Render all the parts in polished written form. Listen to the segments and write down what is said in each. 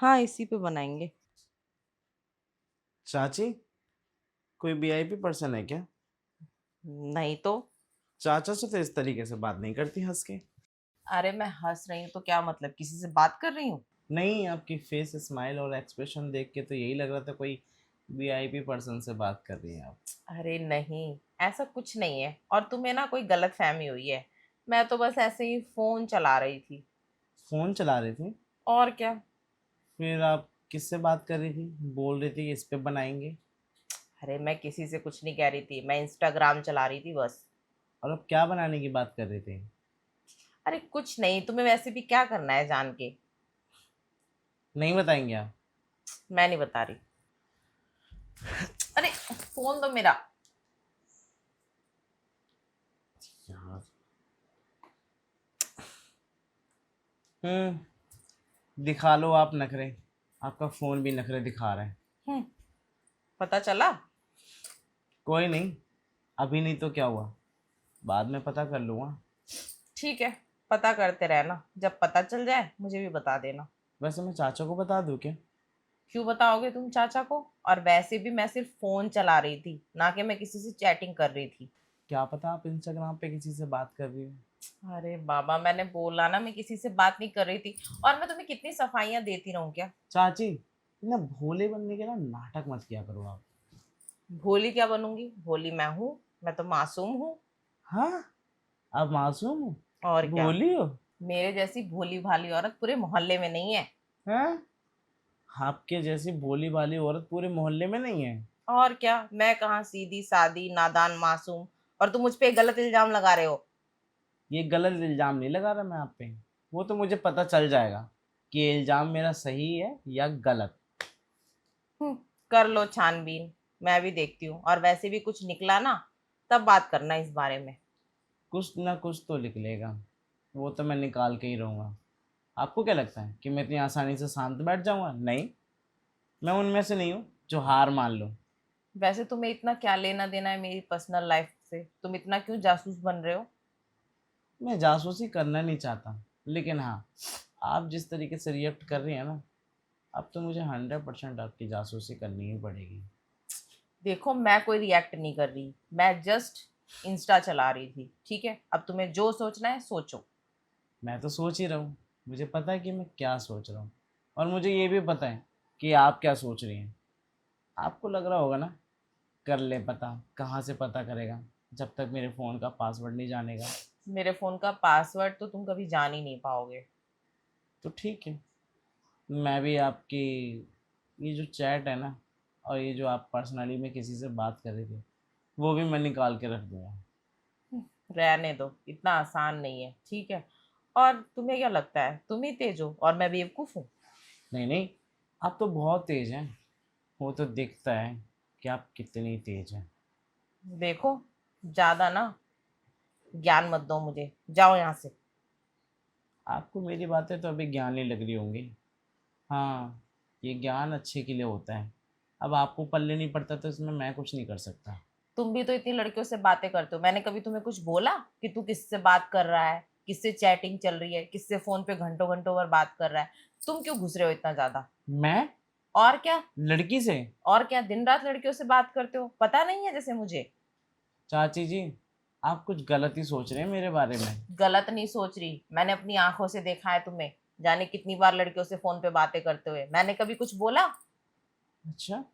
हाँ, इसी पे बनाएंगे। चाची, कोई वीआईपी पर्सन है क्या? नहीं तो। चाचा से तो इस तरीके से बात नहीं करती हंस के। अरे मैं हंस रही हूँ तो क्या मतलब, किसी से बात कर रही हूँ? नहीं, आपकी फेस स्माइल और एक्सप्रेशन देख के तो यही लग रहा था कोई वीआईपी पर्सन से बात कर रही हैं आप। अरे नहीं, ऐसा कुछ नहीं है और तुम्हें ना कोई गलत फहमी हुई है। मैं तो बस ऐसे ही फोन चला रही थी। फोन चला रही थी? और क्या। फिर आप किससे बात कर रही थी? बोल रही थी इस पे बनाएंगे। अरे मैं किसी से कुछ नहीं कह रही थी, मैं इंस्टाग्राम चला रही थी बस। और अब क्या बनाने की बात कर रही थी? अरे कुछ नहीं, तुम्हें वैसे भी क्या करना है जान के। नहीं बताएंगे आप? मैं नहीं बता रही। अरे फोन दो मेरा। यार। दिखा लो आप नखरे। आपका फोन भी नखरे दिखा रहा है। हम्म। पता चला। कोई नहीं, अभी नहीं तो क्या हुआ, बाद में पता कर लूंगा। ठीक है, पता करते रहना, जब पता चल जाए मुझे भी बता देना। वैसे मैं चाचा को बता दूं क्या? क्यों बताओगे तुम चाचा को? और वैसे भी मैं सिर्फ फोन चला रही थी, ना कि मैं किसी से चैटिंग कर रही थी। क्या पता आप इंस्टाग्राम पे किसी से बात कर रही हो। अरे बाबा, मैंने बोला ना मैं किसी से बात नहीं कर रही थी। और मैं तुम्हें कितनी सफाइयां देती रहूं क्या? चाची, ना भोले बनने के ना नाटक मत किया करो आप। भोली क्या बनूंगी? भोली मैं हूँ। मैं तो मासूम हूँ। हाँ, आप मासूम हो? और क्या। भोली हो? मेरे जैसी भोली भाली औरत पूरे मोहल्ले में नहीं है। हैं? आपके जैसी भोली भाली औरत पूरे मोहल्ले में नहीं है? और क्या, मैं कहाँ सीधी सादी नादान मासूम। और तुम मुझ पे गलत इल्जाम लगा रहे हो। ये गलत इल्जाम नहीं लगा रहा मैं आप पे। वो तो मुझे पता चल जाएगा कि ये इल्जाम मेरा सही है या गलत। हम्म, कर लो छानबीन। मैं भी देखती हूँ, और वैसे भी कुछ निकला ना, तब बात करना इस बारे में। कुछ ना कुछ तो निकलेगा। वो तो मैं निकाल के ही रहूंगा। आपको क्या लगता है कि मैं इतनी आसानी से शांत बैठ जाऊंगा? नहीं, मैं उनमें से नहीं हूँ जो हार मान लो। वैसे तुम्हें इतना क्या लेना देना है मेरी पर्सनल लाइफ से? तुम इतना क्यों जासूस बन रहे हो? मैं जासूसी करना नहीं चाहता, लेकिन हाँ, आप जिस तरीके से रिएक्ट कर रही हैं ना, अब तो मुझे 100% आपकी जासूसी करनी ही पड़ेगी। देखो, मैं कोई रिएक्ट नहीं कर रही, मैं जस्ट इंस्टा चला रही थी, ठीक है? अब तुम्हें जो सोचना है सोचो। मैं तो सोच ही रहा हूँ। मुझे पता है कि मैं क्या सोच रहा हूँ, और मुझे ये भी पता है कि आप क्या सोच रही हैं। आपको लग रहा होगा ना, कर ले पता। कहाँ से पता करेगा जब तक मेरे फ़ोन का पासवर्ड नहीं जानेगा? मेरे फोन का पासवर्ड तो तुम कभी जान ही नहीं पाओगे। तो ठीक है, मैं भी आपकी ये जो चैट है ना, और ये जो आप पर्सनली में किसी से बात कर रहे थे, वो भी मैं निकाल के रख दूंगा। रहने दो, इतना आसान नहीं है, ठीक है? और तुम्हें क्या लगता है तुम ही तेज हो और मैं बेवकूफ हूँ? नहीं नहीं, आप तो बहुत तेज हैं। वो तो दिखता है कि आप कितनी तेज हैं। देखो, ज्यादा ना ज्ञान मत दो मुझे, जाओ यहाँ से। आपको मेरी बातें तो अभी ज्ञान नहीं लग रही होंगी। हाँ, ये ज्ञान अच्छे के लिए होता है। अब आपको पल्ले नहीं पड़ता तो इसमें मैं कुछ नहीं कर सकता। तुम भी तो इतनी लड़कियों से बातें करते हो, मैंने कभी तुम्हें कुछ बोला कि तू किससे बात कर रहा है, किससे चैटिंग चल रही है, किससे फोन पे घंटों घंटों भर बात कर रहा है? तुम क्यों घुस रहे हो इतना ज्यादा? मैं और क्या। लड़की से? और क्या, दिन रात लड़कियों से बात करते हो, पता नहीं है जैसे मुझे। चाची जी, आप कुछ गलत ही सोच रहे हैं मेरे बारे में। गलत नहीं सोच रही, मैंने अपनी आंखों से देखा है तुम्हें। जाने कितनी बार लड़कियों से फोन पे बातें करते हुए, मैंने कभी कुछ बोला? अच्छा,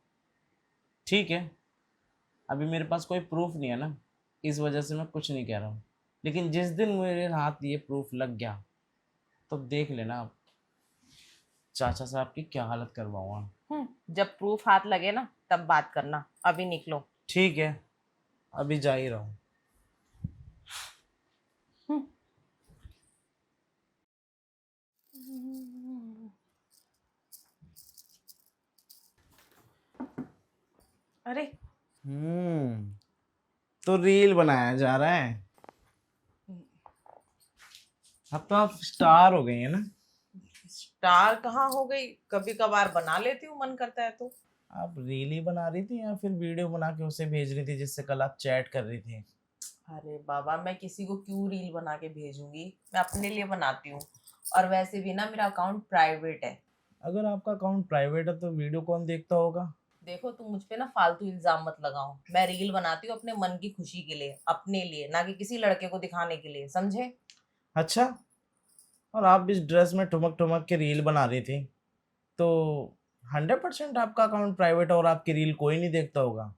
ठीक है। अभी मेरे पास कोई प्रूफ नहीं है ना, इस वजह से मैं कुछ नहीं कह रहा हूँ। लेकिन जिस दिन मेरे हाथ ये प्रूफ लग गया, तो देख लेना आप, चाचा साहब की क्या हालत करवाऊंगा। जब प्रूफ हाथ लगे ना तब बात करना, अभी निकलो। ठीक है, अभी जा ही रहा हूँ। हम्म। अरे। हम्म, तो रील बनाया जा रहा है। अब तो आप स्टार हो गई है ना? स्टार कहाँ हो गई, कभी कभार बना लेती हूँ मन करता है तो। आप रील ही बना रही थी या फिर वीडियो बना के उसे भेज रही थी जिससे कल आप चैट कर रही थी? अरे बाबा, मैं किसी को क्यों रील बना के भेजूंगी, मैं अपने लिए बनाती हूँ। और वैसे भी ना मेरा अकाउंट प्राइवेट है। अगर आपका अकाउंट प्राइवेट है तो वीडियो कौन देखता होगा? देखो तुम मुझ पे ना फालतू इल्जाम मत लगाओ। मैं रील बनाती हूँ अपने मन की खुशी के लिए, अपने लिए, ना कि किसी लड़के को दिखाने के लिए, समझे? अच्छा, और आप इस ड्रेस में ठुमक ठुमक के रील बना रही थी, तो 100% आपका अकाउंट प्राइवेट है और आपकी रील कोई नहीं देखता होगा।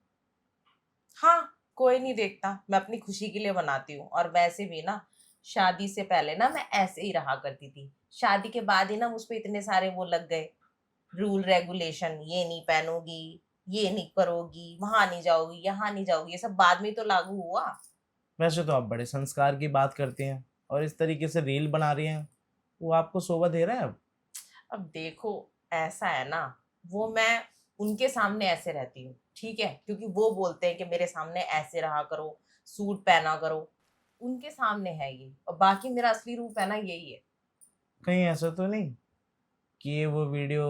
हाँ, कोई नहीं देखता, मैं अपनी खुशी के लिए बनाती हूँ। और वैसे भी ना, शादी से पहले ना मैं ऐसे ही रहा करती थी। शादी के बाद ही ना मुझ पे इतने सारे वो लग गए रूल रेगुलेशन, ये नहीं पहनोगी, ये नहीं करोगी, वहां नहीं जाओगी, यहाँ नहीं जाओगी, ये सब बाद में ही तो लागू हुआ। वैसे तो आप बड़े संस्कार की बात करती हैं और इस तरीके से रील बना रही हैं, वो आपको शोभा दे रहा है अब? अब देखो, ऐसा है ना, वो मैं उनके सामने ऐसे रहती हूँ, ठीक है, क्योंकि वो बोलते हैं कि मेरे सामने ऐसे रहा करो, सूट पहना करो। उनके सामने है ये, और बाकी मेरा असली रूप है ना यही है। कहीं ऐसा तो नहीं कि ये वो वीडियो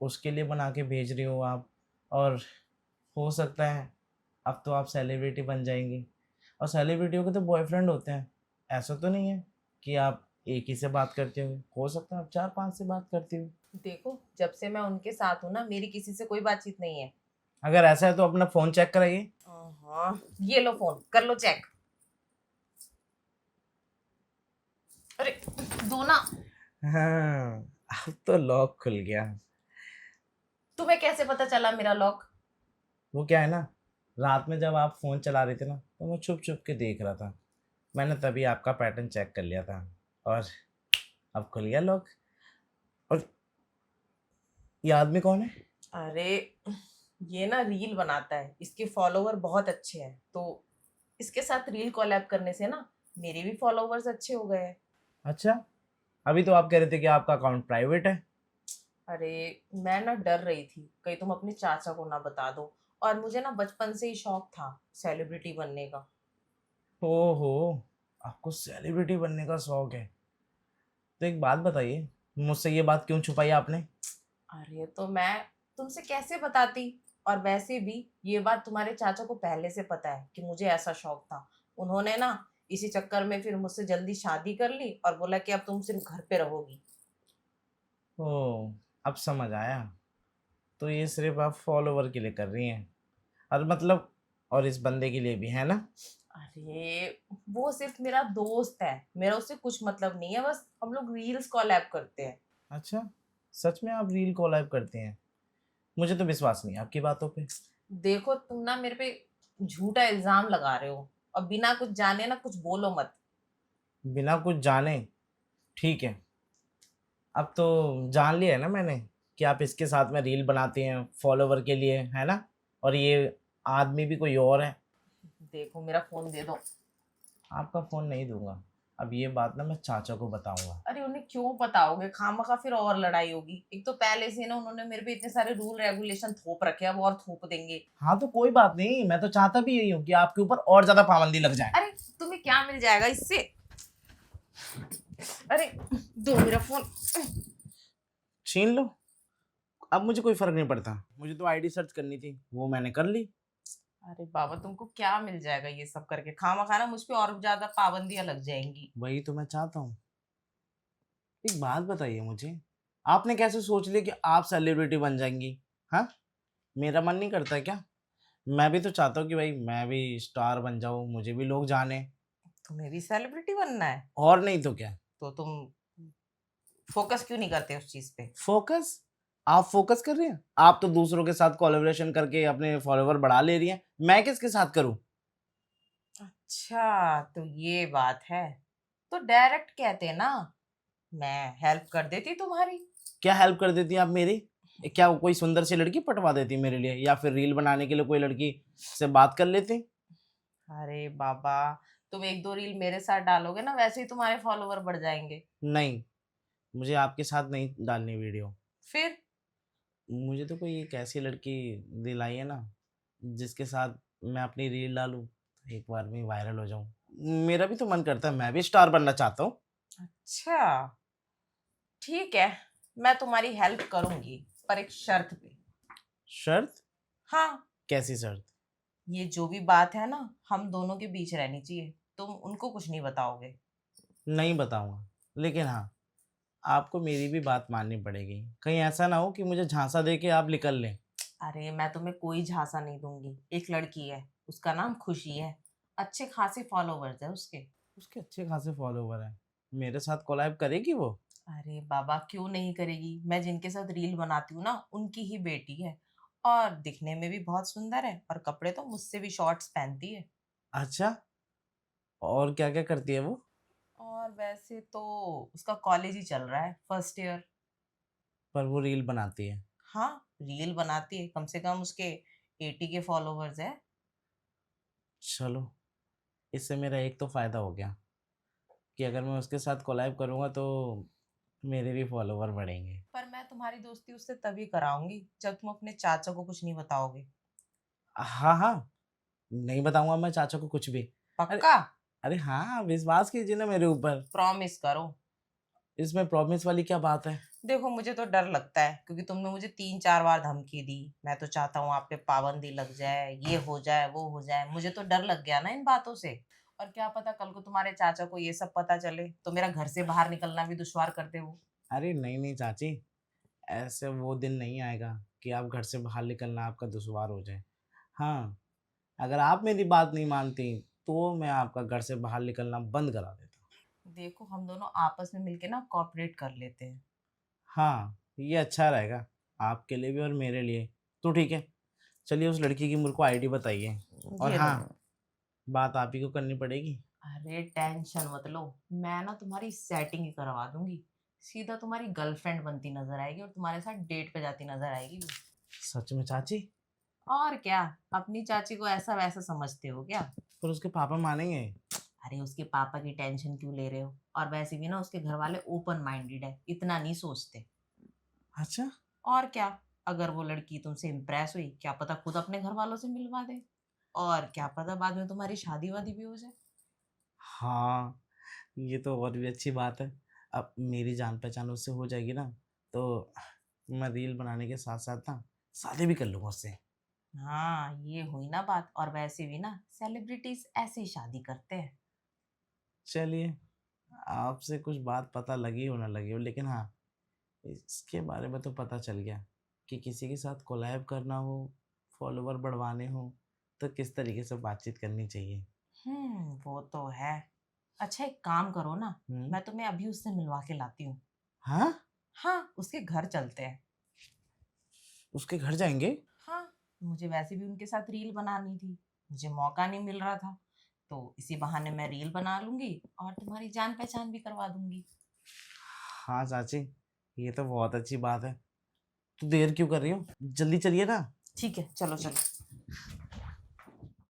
उसके लिए बना के भेज रही हो आप, और हो सकता है अब तो आप सेलिब्रिटी बन जाएंगी, और सेलिब्रिटियों के तो बॉयफ्रेंड होते हैं। ऐसा तो नहीं है कि आप एक ही से बात करती होंगी, हो सकता है आप 4-5 से बात करती हो। देखो, जब से मैं उनके साथ हूँ ना, मेरी किसी से कोई बातचीत नहीं है। अगर ऐसा है तो अपना फ़ोन चेक कराइए। हाँ, ये लो फोन, कर लो चेक। अरे, दो ना। हाँ, अब तो लॉक खुल गया। तुम्हें कैसे पता चला मेरा लॉक? वो क्या है ना, रात में जब आप फ़ोन चला रहे थे ना, तो मैं छुप छुप के देख रहा था। मैंने तभी आपका पैटर्न चेक कर लिया था, और अब खुल गया लॉक। और ये आदमी कौन है? अरे, ये ना रील बनाता है, इसके फॉलोवर बहुत अच्छे हैं, तो इसके साथ रील कोलैब करने से ना मेरे भी फॉलोवर्स अच्छे हो गए हैं। अच्छा, अभी तो आप कह रहे थे कि आपका अकाउंट प्राइवेट है। अरे, मैं ना डर रही थी कहीं तुम अपने चाचा को ना बता दो। और मुझे ना बचपन से ही शौक था सेलिब्रिटी बनने का। ओहो, आपको सेलिब्रिटी बनने का शौक है? तो एक बात बताइए, मुझसे ये बात क्यों छुपाई आपने? अरे, तो मैं तुमसे कैसे बताती? और वैसे भी ये बात तुम्हारे चाचा को पहले से पता है कि मुझे ऐसा शौक था। उन्होंने ना इसी चक्कर में फिर मुझसे जल्दी शादी कर ली और बोला कि अब तुम सिर्फ घर पे रहोगी। ओह, अब समझ आया। तो ये सिर्फ आप फॉलोवर के लिए कर रही हैं, और मतलब, और इस बंदे के लिए भी है ना? अरे, वो सिर्फ मेरा दोस्त है, मेरा उससे कुछ मतलब नहीं है, बस हम लोग रील्स कोलैब करते हैं। अच्छा, सच में आप रील कोलैब करते हैं? मुझे तो विश्वास नहीं है आपकी बातों पे। देखो, तुम ना मेरे पे झूठा इल्जाम लगा रहे हो, और बिना कुछ जाने ना कुछ बोलो मत। बिना कुछ जाने? ठीक है, अब तो जान लिया है ना मैंने कि आप इसके साथ में रील बनाती हैं फॉलोवर के लिए, है ना? और ये आदमी भी कोई और है। देखो, मेरा फोन दे दो। आपका फ़ोन नहीं दूंगा। अब ये बात ना मैं चाचा को बताऊंगा। अरे, उन्हें क्यों बताओगे? खामखा फिर और लड़ाई होगी। एक तो पहले से ना उन्होंने मेरे पे इतने सारे रूल रेगुलेशन थोप रखे हैं, अब और थोप देंगे। हाँ, तो कोई बात नहीं, मैं तो चाहता भी यही हूँ कि आपके ऊपर और ज़्यादा पाबंदी लग जाए। अरे, तुम्हें क्या मिल जाएगा इससे? अरे, दो मेरा फोन। छीन लो, अब मुझे कोई फ़र्क नहीं पड़ता। मुझे तो आईडी सर्च करनी थी, वो मैंने कर ली। अरे बाबा, तुमको क्या मिल जाएगा ये सब करके? खामखा ना मुझ पे और ज्यादा पाबंदियां लग जाएंगी। वही तो मैं चाहता हूँ। एक बात बताइए मुझे, आपने कैसे सोच लिया कि आप सेलिब्रिटी बन जाएंगी? हाँ, मेरा मन नहीं करता क्या? मैं भी तो चाहता हूँ कि भाई मैं भी स्टार बन जाऊँ, मुझे भी लोग जाने। तुम्हें भी सेलिब्रिटी बनना है? और नहीं तो क्या। तो तुम फोकस क्यों नहीं करते उस चीज पे? फोकस? आप फोकस कर रहे हैं, आप तो दूसरों के साथ कोलैबोरेशन करके अपने फॉलोवर बढ़ा ले रही हैं, मैं किसके साथ करूं? अच्छा, तो ये बात है। तो डायरेक्ट कहते ना, मैं हेल्प कर देती तुम्हारी। क्या हेल्प कर देती हैं आप मेरी? क्या कोई सुंदर सी लड़की पटवा देती मेरे लिए, या फिर रील बनाने के लिए कोई लड़की से बात कर लेती? अरे बाबा, तुम एक दो रील मेरे साथ डालोगे ना, वैसे ही तुम्हारे फॉलोवर बढ़ जाएंगे। नहीं, मुझे आपके साथ नहीं डालनी वीडियो। फिर? मुझे तो कोई एक ऐसी लड़की दिलाई है ना, जिसके साथ मैं अपनी रील डालूं, एक बार में वायरल हो जाऊं। मेरा भी तो मन करता है, मैं भी स्टार बनना चाहता हूँ। अच्छा, ठीक है, मैं तुम्हारी हेल्प करूंगी, पर एक शर्त पे। शर्त? हाँ, कैसी शर्त? ये जो भी बात है ना, हम दोनों के बीच रहनी चाहिए। तुम उनको कुछ नहीं बताओगे। नहीं बताऊंगा, लेकिन हाँ, आपको मेरी भी बात माननी पड़ेगी। कहीं ऐसा ना हो कि मुझे झांसा दे के आप निकल लें। अरे मैं तुम्हें कोई झांसा नहीं दूंगी। एक लड़की है, उसका नाम खुशी है, अच्छे खासे फॉलोवर्स है उसके। उसके अच्छे खासे फॉलोवर हैं, मेरे साथ कोलैब करेगी वो? अरे बाबा क्यों नहीं करेगी, मैं जिनके साथ रील बनाती हूँ ना उनकी ही बेटी है। और दिखने में भी बहुत सुंदर है, और कपड़े तो मुझसे भी शॉर्ट्स पहनती है। अच्छा, और क्या क्या करती है वो? और वैसे तो उसका कॉलेज ही चल रहा है, फर्स्ट ईयर। पर वो रील बनाती है? हाँ, रील बनाती है, कम से कम उसके 80 के फॉलोवर्स है। चलो, इससे मेरा एक तो फायदा हो गया कि अगर मैं उसके साथ कोलैब करूंगा तो मेरे भी फॉलोवर बढ़ेंगे। पर मैं तुम्हारी दोस्ती उससे तभी कराऊंगी जब तुम अपने चाचा को कुछ नहीं बताओगे। हाँ हाँ, नहीं बताऊंगा मैं चाचा को कुछ भी। अरे, पक्का? अरे हाँ, विश्वास कीजिए ना मेरे ऊपर। प्रॉमिस करो। इसमें प्रॉमिस वाली क्या बात है? देखो मुझे तो डर लगता है, क्योंकि तुमने मुझे 3-4 बार धमकी दी। मैं तो चाहता हूँ आप पे पाबंदी लग जाए, ये हो जाए वो हो जाए। मुझे तो डर लग गया ना इन बातों से। और क्या पता कल को तुम्हारे चाचा को ये सब पता चले तो मेरा घर से बाहर निकलना भी दुश्वार कर दे वो। अरे नहीं नहीं चाची, ऐसे वो दिन नहीं आएगा कि आप घर से बाहर निकलना आपका दुश्वार हो जाए। हाँ, अगर आप मेरी बात नहीं मानती तो मैं आपका घर से बाहर निकलना बंद करा देता। देखो हम दोनों आपस में मिलके ना कॉपरेट कर लेते हैं। हाँ, ये अच्छा रहेगा, आपके लिए भी और मेरे लिए। तो ठीक है, चलिए उस लड़की की मेरे को आईडी बताइए। और ये लो। हाँ, बात आप ही को करनी पड़ेगी। अरे टेंशन मत लो, मैं ना तुम्हारी सेटिंग ही करवा दूंगी। सीधा तुम्हारी गर्लफ्रेंड बनती नजर आएगी और तुम्हारे साथ डेट पे जाती नजर आएगी वो। सच में चाची? और क्या, अपनी चाची को ऐसा वैसा समझते हो क्या? पर उसके पापा मानेंगे? अरे उसके पापा की टेंशन क्यों ले रहे हो? और वैसे भी ना उसके घर वाले ओपन माइंडेड है, इतना नहीं सोचते। अच्छा। और क्या, अगर वो लड़की तुमसे इम्प्रेस हुई, क्या पता खुद अपने घर वालों से मिलवा दे। और क्या पता बाद में तुम्हारी शादी वादी भी हो जाए। हाँ, ये तो और भी अच्छी बात है। अब मेरी जान पहचान उससे हो जाएगी ना, तो मैं रील बनाने के साथ साथ ना शादी भी कर लूँगा उससे। हाँ ये हुई ना बात। और वैसे भी ना सेलिब्रिटीज ऐसे ही शादी करते हैं। चलिए, आपसे कुछ बात पता लगी हो ना लगी हो, लेकिन हाँ, इसके बारे में तो पता चल गया कि किसी के साथ कोलैब करना हो, फॉलोवर बढ़वाने हो, तो किस तरीके से बातचीत करनी चाहिए। वो तो है। अच्छा एक काम करो ना, हुँ। मैं तुम्हें अभी उससे मिलवा के लाती हूँ। हाँ? हाँ उसके घर चलते हैं। उसके घर जाएँगे? हाँ, मुझे वैसे भी उनके साथ रील बनानी थी, मुझे मौका नहीं मिल रहा था। तो इसी बहाने मैं रील बना लूंगी और तुम्हारी जान पहचान भी करवा दूंगी। हाँ चाची, ये तो बहुत अच्छी बात है। तो देर क्यों कर रही हो? जल्दी चलिए ना। ठीक है, चलो चलो।